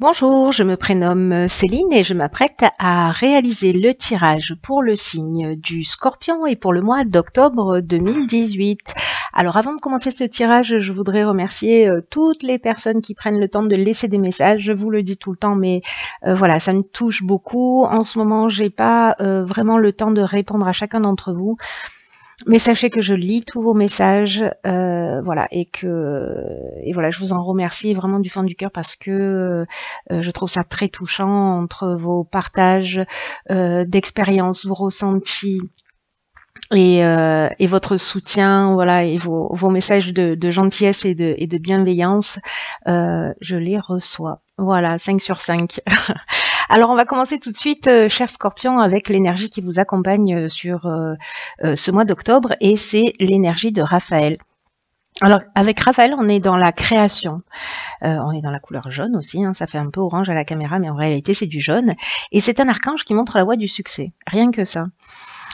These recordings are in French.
Bonjour, je me prénomme Céline et je m'apprête à réaliser le tirage pour le signe du Scorpion et pour le mois d'octobre 2018. Alors avant de commencer ce tirage, je voudrais remercier toutes les personnes qui prennent le temps de laisser des messages. Je vous le dis tout le temps, mais voilà, ça me touche beaucoup. En ce moment, j'ai pas vraiment le temps de répondre à chacun d'entre vous. Mais sachez que je lis tous vos messages, voilà, et voilà, je vous en remercie vraiment du fond du cœur parce que je trouve ça très touchant entre vos partages d'expériences, vos ressentis et votre soutien, voilà, et vos messages de gentillesse et de bienveillance, je les reçois. Voilà, 5 sur 5. Alors on va commencer tout de suite, cher Scorpion, avec l'énergie qui vous accompagne sur ce mois d'octobre, et c'est l'énergie de Raphaël. Alors avec Raphaël, on est dans la création, on est dans la couleur jaune aussi, hein, ça fait un peu orange à la caméra, mais en réalité c'est du jaune, et c'est un archange qui montre la voie du succès, rien que ça.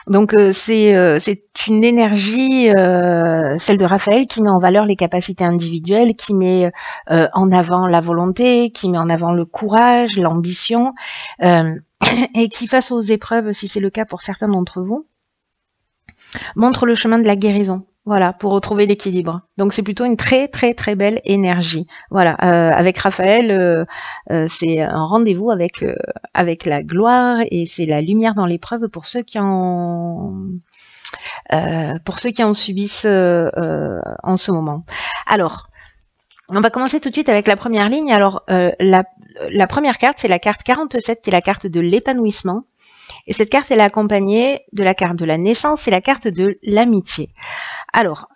Donc c'est une énergie, celle de Raphaël, qui met en valeur les capacités individuelles, qui met en avant la volonté, qui met en avant le courage, l'ambition, et qui, face aux épreuves, si c'est le cas pour certains d'entre vous, montre le chemin de la guérison. Voilà, pour retrouver l'équilibre. Donc c'est plutôt une très très très belle énergie. Voilà, avec Raphaël, c'est un rendez-vous avec la gloire, et c'est la lumière dans l'épreuve pour ceux qui en subissent en ce moment. Alors, on va commencer tout de suite avec la première ligne. Alors la première carte, c'est la carte 47, qui est la carte de l'épanouissement. Et cette carte, elle est accompagnée de la carte de la naissance et la carte de l'amitié. Alors,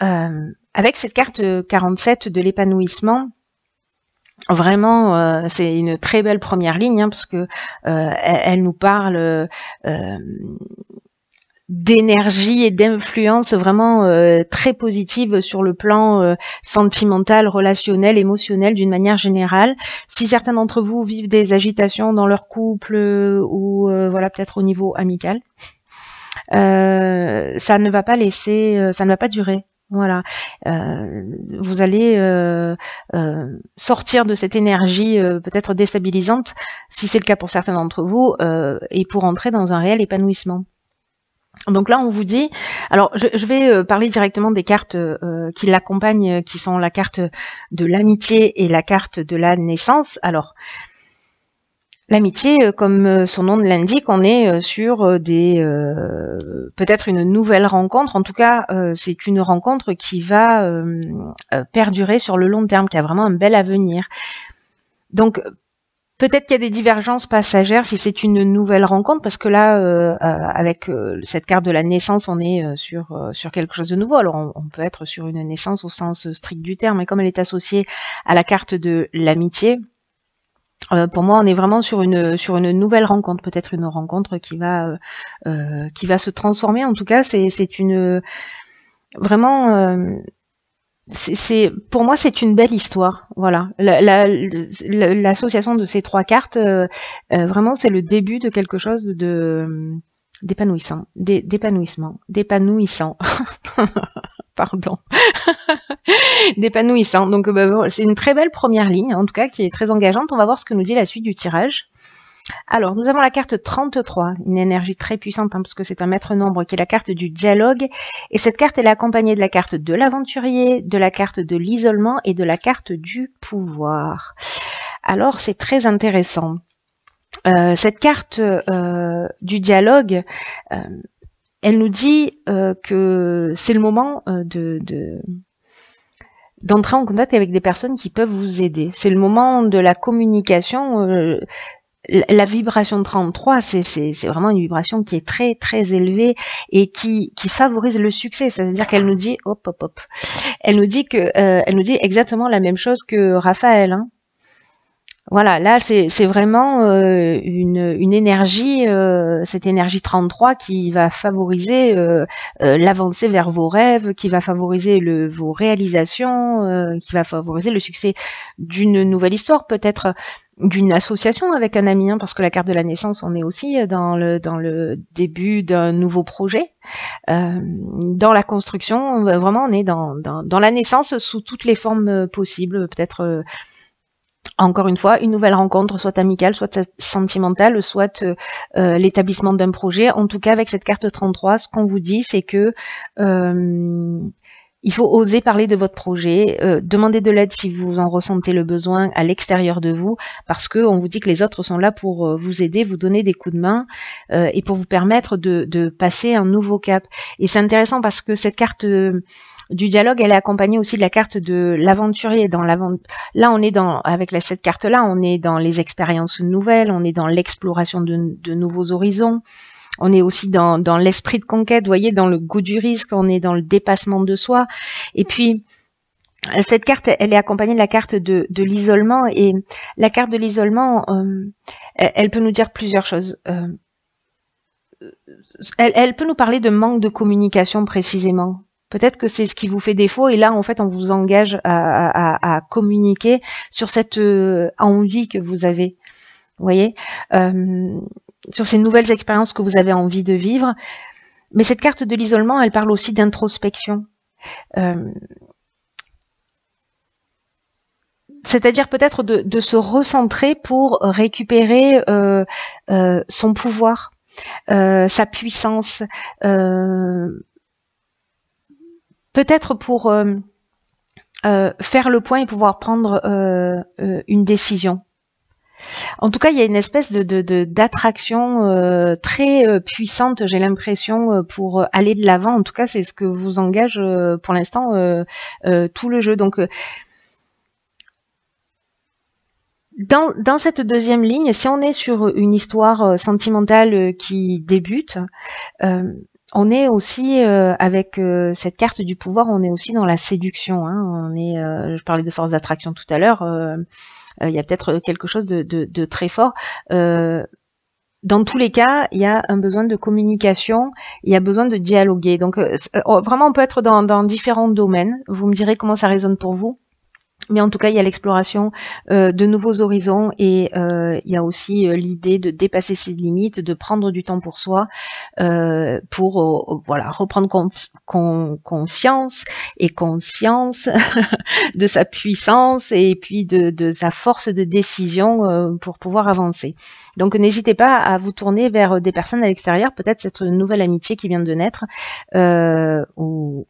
avec cette carte 47 de l'épanouissement, vraiment, c'est une très belle première ligne, hein, parce que elle nous parle d'énergie et d'influence vraiment très positive sur le plan sentimental, relationnel, émotionnel d'une manière générale. Si certains d'entre vous vivent des agitations dans leur couple ou voilà, peut-être au niveau amical, ça ne va pas laisser, ça ne va pas durer. Voilà, vous allez sortir de cette énergie peut-être déstabilisante, si c'est le cas pour certains d'entre vous, et pour entrer dans un réel épanouissement. Donc là, on vous dit, alors je vais parler directement des cartes qui l'accompagnent, qui sont la carte de l'amitié et la carte de la naissance. Alors, l'amitié, comme son nom l'indique, on est sur peut-être une nouvelle rencontre. En tout cas, c'est une rencontre qui va perdurer sur le long terme, qui a vraiment un bel avenir. Donc, peut-être qu'il y a des divergences passagères si c'est une nouvelle rencontre, parce que là, avec cette carte de la naissance, on est sur quelque chose de nouveau. Alors, on peut être sur une naissance au sens strict du terme, mais comme elle est associée à la carte de l'amitié, pour moi, on est vraiment sur une nouvelle rencontre, peut-être une rencontre qui va se transformer. En tout cas, c'est une vraiment. Pour moi, c'est une belle histoire. Voilà, l'association de ces trois cartes, vraiment, c'est le début de quelque chose d'épanouissant, d'épanouissant. Pardon. D'épanouissant. Donc, c'est une très belle première ligne, en tout cas, qui est très engageante. On va voir ce que nous dit la suite du tirage. Alors, nous avons la carte 33, une énergie très puissante, hein, parce que c'est un maître nombre, qui est la carte du dialogue. Et cette carte, elle est accompagnée de la carte de l'aventurier, de la carte de l'isolement et de la carte du pouvoir. Alors, c'est très intéressant. Cette carte du dialogue, elle nous dit que c'est le moment d'entrer en contact avec des personnes qui peuvent vous aider. C'est le moment de la communication. La vibration 33, c'est vraiment une vibration qui est très très élevée et qui favorise le succès. C'est-à-dire qu'elle nous dit hop hop hop. Elle nous dit exactement la même chose que Raphaël, hein. Voilà, là c'est vraiment une énergie, cette énergie 33 qui va favoriser l'avancée vers vos rêves, qui va favoriser vos réalisations, qui va favoriser le succès d'une nouvelle histoire, peut-être d'une association avec un ami, hein, parce que la carte de la naissance, on est aussi dans le début d'un nouveau projet, dans la construction, vraiment on est dans la naissance sous toutes les formes possibles, peut-être Encore une fois, une nouvelle rencontre, soit amicale, soit sentimentale, soit l'établissement d'un projet. En tout cas, avec cette carte 33, ce qu'on vous dit, c'est que il faut oser parler de votre projet, demander de l'aide si vous en ressentez le besoin à l'extérieur de vous, parce qu'on vous dit que les autres sont là pour vous aider, vous donner des coups de main et pour vous permettre de passer un nouveau cap. Et c'est intéressant parce que cette carte du dialogue, elle est accompagnée aussi de la carte de l'aventurier. Là, on est avec cette carte-là, on est dans les expériences nouvelles, on est dans l'exploration de nouveaux horizons. On est aussi dans l'esprit de conquête, vous voyez, dans le goût du risque, on est dans le dépassement de soi. Et puis, cette carte, elle est accompagnée de la carte de l'isolement. Et la carte de l'isolement, elle peut nous dire plusieurs choses. Elle peut nous parler de manque de communication précisément. Peut-être que c'est ce qui vous fait défaut et là, en fait, on vous engage à communiquer sur cette envie que vous avez. Vous voyez, sur ces nouvelles expériences que vous avez envie de vivre. Mais cette carte de l'isolement, elle parle aussi d'introspection. C'est-à-dire peut-être de se recentrer pour récupérer son pouvoir, sa puissance, peut-être pour faire le point et pouvoir prendre une décision. En tout cas, il y a une espèce d'attraction très puissante, j'ai l'impression, pour aller de l'avant. En tout cas, c'est ce que vous engage pour l'instant tout le jeu. Donc, dans cette deuxième ligne, si on est sur une histoire sentimentale qui débute, on est aussi avec cette carte du pouvoir, on est aussi dans la séduction. Hein. Je parlais de force d'attraction tout à l'heure. Il y a peut-être quelque chose de très fort. Dans tous les cas, il y a un besoin de communication, il y a besoin de dialoguer. Donc vraiment, on peut être dans différents domaines. Vous me direz comment ça résonne pour vous. Mais en tout cas, il y a l'exploration de nouveaux horizons et il y a aussi l'idée de dépasser ses limites, de prendre du temps pour soi, pour voilà, reprendre confiance et conscience de sa puissance et puis de sa force de décision pour pouvoir avancer. Donc n'hésitez pas à vous tourner vers des personnes à l'extérieur, peut-être cette nouvelle amitié qui vient de naître ou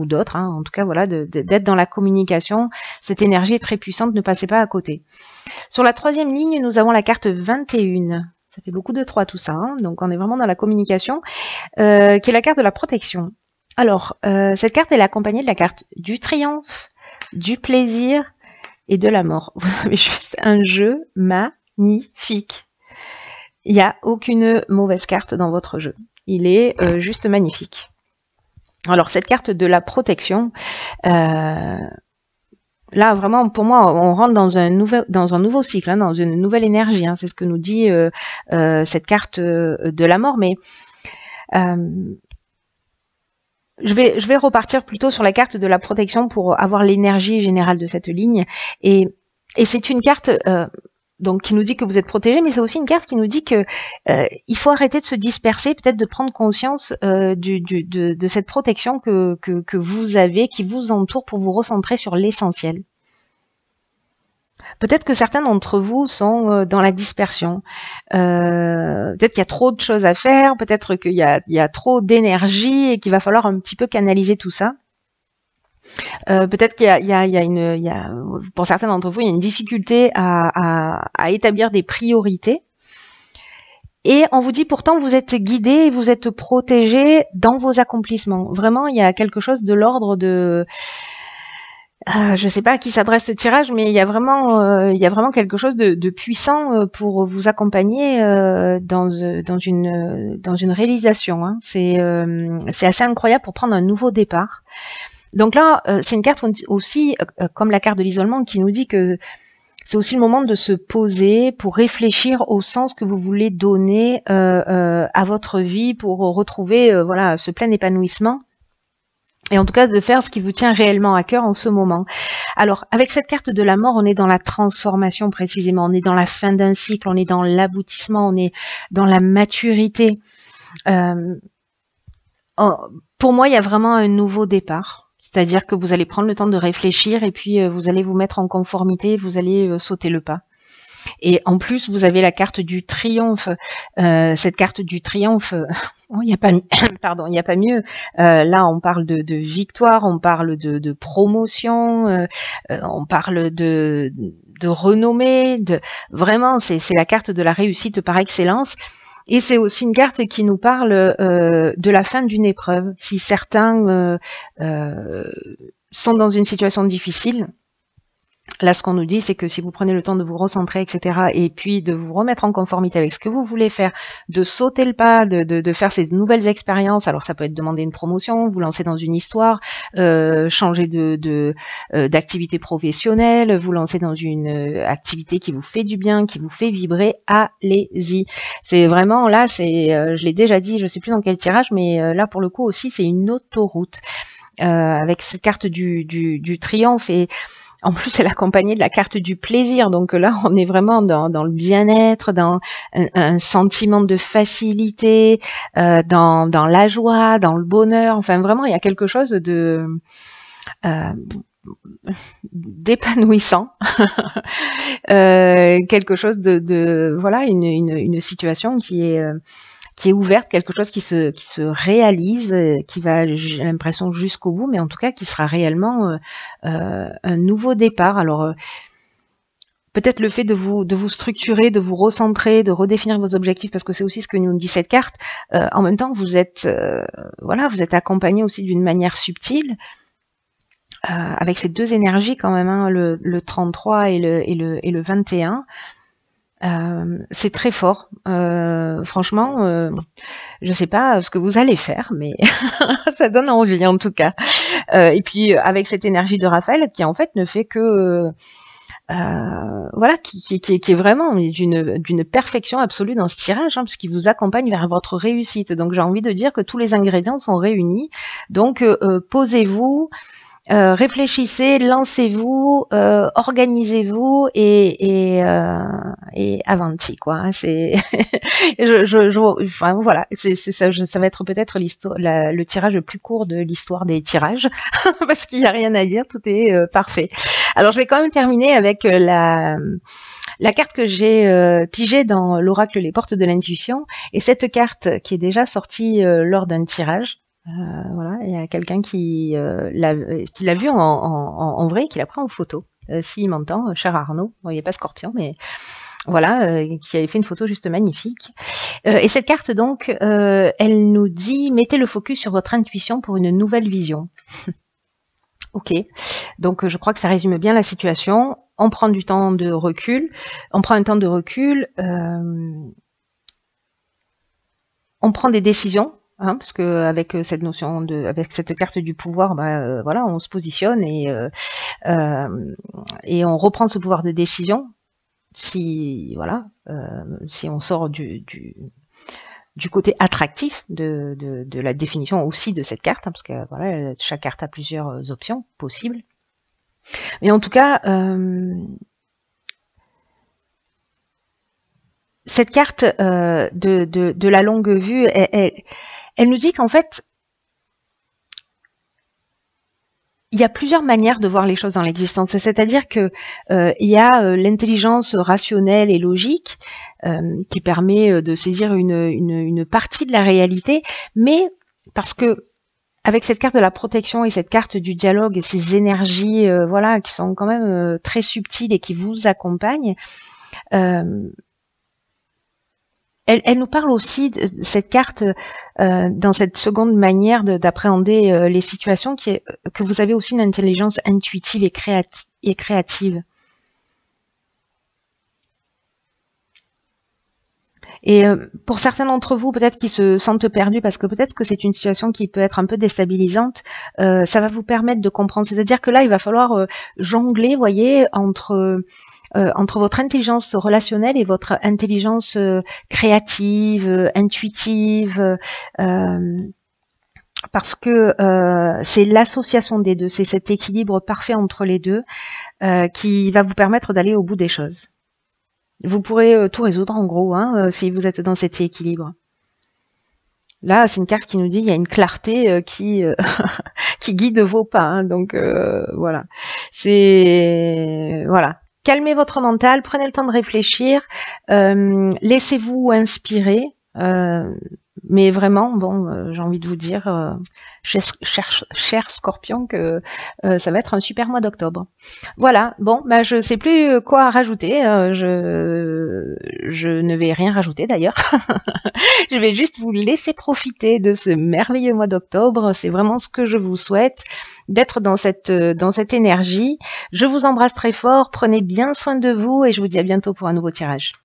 d'autres. Hein. En tout cas, voilà, d'être dans la communication. Cette énergie est très puissante, ne passez pas à côté. Sur la troisième ligne, nous avons la carte 21. Ça fait beaucoup de 3 tout ça, hein. Donc on est vraiment dans la communication, qui est la carte de la protection. Alors, cette carte, elle est accompagnée de la carte du triomphe, du plaisir et de la mort. Vous avez juste un jeu magnifique. Il n'y a aucune mauvaise carte dans votre jeu. Il est juste magnifique. Alors, cette carte de la protection... là, vraiment, pour moi, on rentre dans un nouveau cycle, hein, dans une nouvelle énergie. Hein, c'est ce que nous dit cette carte de la mort. Mais je vais repartir plutôt sur la carte de la protection pour avoir l'énergie générale de cette ligne. Et c'est une carte donc qui nous dit que vous êtes protégé, mais c'est aussi une carte qui nous dit que il faut arrêter de se disperser, peut-être de prendre conscience de cette protection que vous avez, qui vous entoure, pour vous recentrer sur l'essentiel. Peut-être que certains d'entre vous sont dans la dispersion. Peut-être qu'il y a trop de choses à faire, peut-être qu'il y a trop d'énergie et qu'il va falloir un petit peu canaliser tout ça. Peut-être qu'il y a, pour certains d'entre vous, il y a une difficulté à établir des priorités. Et on vous dit pourtant, vous êtes guidé, vous êtes protégé dans vos accomplissements. Vraiment, il y a quelque chose de l'ordre de... je ne sais pas à qui s'adresse ce tirage, mais il y a vraiment quelque chose de puissant pour vous accompagner dans une réalisation. Hein. C'est assez incroyable pour prendre un nouveau départ. Donc là, c'est une carte aussi, comme la carte de l'isolement, qui nous dit que c'est aussi le moment de se poser pour réfléchir au sens que vous voulez donner à votre vie pour retrouver voilà, ce plein épanouissement. Et en tout cas, de faire ce qui vous tient réellement à cœur en ce moment. Alors, avec cette carte de la mort, on est dans la transformation précisément. On est dans la fin d'un cycle, on est dans l'aboutissement, on est dans la maturité. Pour moi, il y a vraiment un nouveau départ. C'est-à-dire que vous allez prendre le temps de réfléchir et puis vous allez vous mettre en conformité, vous allez sauter le pas. Et en plus, vous avez la carte du triomphe. Cette carte du triomphe, il n'y a pas, pardon, il n'y a pas mieux. Là, on parle de victoire, on parle de promotion, on parle de renommée. Vraiment, c'est la carte de la réussite par excellence. Et c'est aussi une carte qui nous parle de la fin d'une épreuve. Si certains sont dans une situation difficile, là, ce qu'on nous dit, c'est que si vous prenez le temps de vous recentrer, etc., et puis de vous remettre en conformité avec ce que vous voulez faire, de sauter le pas, de faire ces nouvelles expériences, alors ça peut être demander une promotion, vous lancer dans une histoire, changer d'activité professionnelle, vous lancer dans une activité qui vous fait du bien, qui vous fait vibrer, allez-y. C'est vraiment, là, je l'ai déjà dit, je ne sais plus dans quel tirage, mais là, pour le coup aussi, c'est une autoroute. Avec cette carte du triomphe et en plus, elle est accompagnée de la carte du plaisir. Donc là, on est vraiment dans le bien-être, dans un sentiment de facilité, dans la joie, dans le bonheur. Enfin, vraiment, il y a quelque chose d'épanouissant. Quelque chose voilà, une situation qui est ouverte, quelque chose qui se réalise, qui va, j'ai l'impression, jusqu'au bout, mais en tout cas qui sera réellement un nouveau départ. Alors peut-être le fait de vous structurer, de vous recentrer, de redéfinir vos objectifs, parce que c'est aussi ce que nous dit cette carte. En même temps, vous êtes voilà, vous êtes accompagné aussi d'une manière subtile. Avec ces deux énergies quand même, hein, le 33 et le 21. C'est très fort. Franchement, je sais pas ce que vous allez faire, mais ça donne envie en tout cas. Et puis avec cette énergie de Raphaël qui en fait ne fait que voilà, qui est vraiment d'une perfection absolue dans ce tirage, hein, parce qu'il vous accompagne vers votre réussite. Donc j'ai envie de dire que tous les ingrédients sont réunis. Donc posez-vous. Réfléchissez, lancez-vous, organisez-vous et avanti quoi. Hein, c'est, enfin voilà, c'est ça. Ça va être peut-être le tirage le plus court de l'histoire des tirages parce qu'il n'y a rien à dire, tout est parfait. Alors je vais quand même terminer avec la carte que j'ai pigée dans l'oracle Les Portes de l'Intuition et cette carte qui est déjà sortie lors d'un tirage. Voilà, il y a quelqu'un qui l'a vu en vrai, qui l'a pris en photo. S'il m'entend, cher Arnaud, bon, il n'est pas Scorpion, mais voilà, qui avait fait une photo juste magnifique. Et cette carte, donc, elle nous dit « Mettez le focus sur votre intuition pour une nouvelle vision ». Ok, donc je crois que ça résume bien la situation. On prend du temps de recul, on prend un temps de recul, on prend des décisions. Hein, parce que avec cette notion avec cette carte du pouvoir, bah, voilà, on se positionne et on reprend ce pouvoir de décision. Si voilà, si on sort du côté attractif de la définition aussi de cette carte, hein, parce que voilà, chaque carte a plusieurs options possibles. Mais en tout cas, cette carte de la longue vue, elle nous dit qu'en fait, il y a plusieurs manières de voir les choses dans l'existence. C'est-à-dire que il y a l'intelligence rationnelle et logique qui permet de saisir une partie de la réalité, mais parce que avec cette carte de la protection et cette carte du dialogue et ces énergies voilà, qui sont quand même très subtiles et qui vous accompagnent, elle nous parle aussi de cette carte dans cette seconde manière d'appréhender les situations, que vous avez aussi une intelligence intuitive et créative. Et pour certains d'entre vous, peut-être qui se sentent perdus, parce que peut-être que c'est une situation qui peut être un peu déstabilisante, ça va vous permettre de comprendre. C'est-à-dire que là, il va falloir jongler, voyez, entre votre intelligence relationnelle et votre intelligence créative, intuitive, parce que c'est l'association des deux, c'est cet équilibre parfait entre les deux qui va vous permettre d'aller au bout des choses. Vous pourrez tout résoudre en gros, hein, si vous êtes dans cet équilibre. Là, c'est une carte qui nous dit qu'il y a une clarté qui qui guide vos pas. Hein, donc voilà, c'est voilà. Calmez votre mental, prenez le temps de réfléchir, laissez-vous inspirer. Mais vraiment, bon, j'ai envie de vous dire, cher Scorpion, que ça va être un super mois d'octobre. Voilà, bon, bah, je sais plus quoi rajouter. Je ne vais rien rajouter d'ailleurs. Je vais juste vous laisser profiter de ce merveilleux mois d'octobre. C'est vraiment ce que je vous souhaite, d'être dans cette énergie. Je vous embrasse très fort. Prenez bien soin de vous et je vous dis à bientôt pour un nouveau tirage.